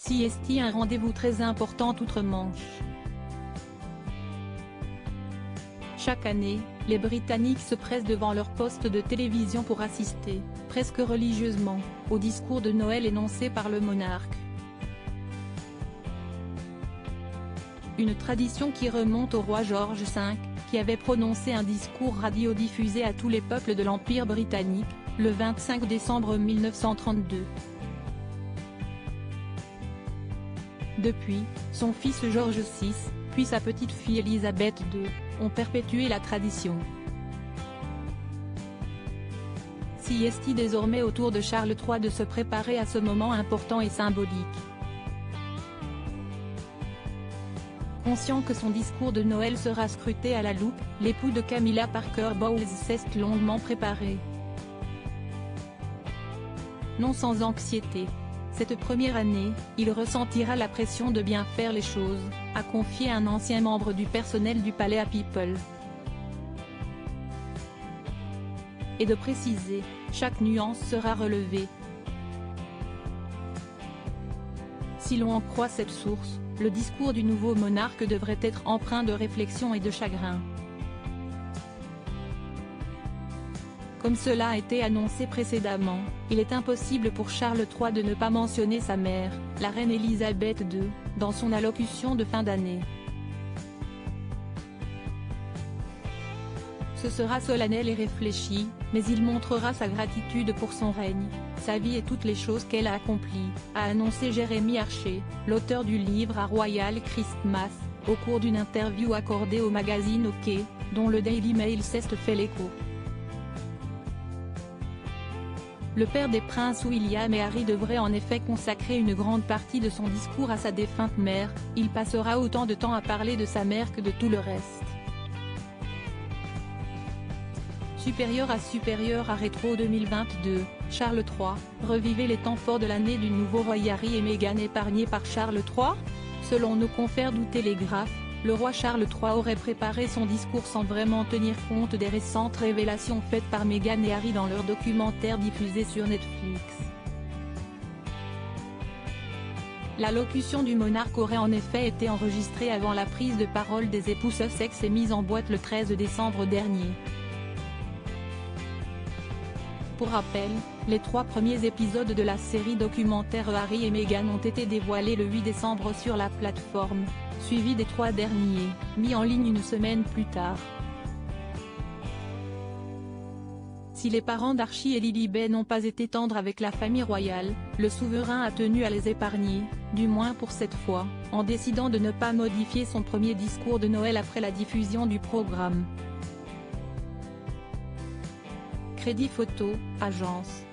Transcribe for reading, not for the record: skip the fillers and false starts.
CST, un rendez-vous très important outre-Manche. Chaque année, les Britanniques se pressent devant leur poste de télévision pour assister, presque religieusement, au discours de Noël énoncé par le monarque. Une tradition qui remonte au roi George V, qui avait prononcé un discours radiodiffusé à tous les peuples de l'Empire britannique, le 25 décembre 1932. Depuis, son fils George VI, puis sa petite-fille Élisabeth II, ont perpétué la tradition. CST désormais au tour de Charles III de se préparer à ce moment important et symbolique. Conscient que son discours de Noël sera scruté à la loupe, l'époux de Camilla Parker Bowles s'est longuement préparé. Non sans anxiété. Cette première année, il ressentira la pression de bien faire les choses, a confié un ancien membre du personnel du palais à People. Et de préciser, chaque nuance sera relevée. Si l'on en croit cette source, le discours du nouveau monarque devrait être empreint de réflexion et de chagrin. Comme cela a été annoncé précédemment, il est impossible pour Charles III de ne pas mentionner sa mère, la reine Élisabeth II, dans son allocution de fin d'année. Ce sera solennel et réfléchi, mais il montrera sa gratitude pour son règne, sa vie et toutes les choses qu'elle a accomplies, a annoncé Jeremy Archer, l'auteur du livre A Royal Christmas, au cours d'une interview accordée au magazine OK, dont le Daily Mail s'est fait l'écho. Le père des princes William et Harry devrait en effet consacrer une grande partie de son discours à sa défunte mère, il passera autant de temps à parler de sa mère que de tout le reste. Supérieur à Rétro 2022, Charles III, revivez les temps forts de l'année du nouveau roi Harry et Meghan épargnés par Charles III? Selon nos confrères du Télégraphe, le roi Charles III aurait préparé son discours sans vraiment tenir compte des récentes révélations faites par Meghan et Harry dans leur documentaire diffusé sur Netflix. L'allocution du monarque aurait en effet été enregistrée avant la prise de parole des époux Sussex et mise en boîte le 13 décembre dernier. Pour rappel, les 3 premiers épisodes de la série documentaire Harry et Meghan ont été dévoilés le 8 décembre sur la plateforme, suivis des 3 derniers, mis en ligne une semaine plus tard. Si les parents d'Archie et Lilibet n'ont pas été tendres avec la famille royale, le souverain a tenu à les épargner, du moins pour cette fois, en décidant de ne pas modifier son premier discours de Noël après la diffusion du programme. Crédit photo, agence.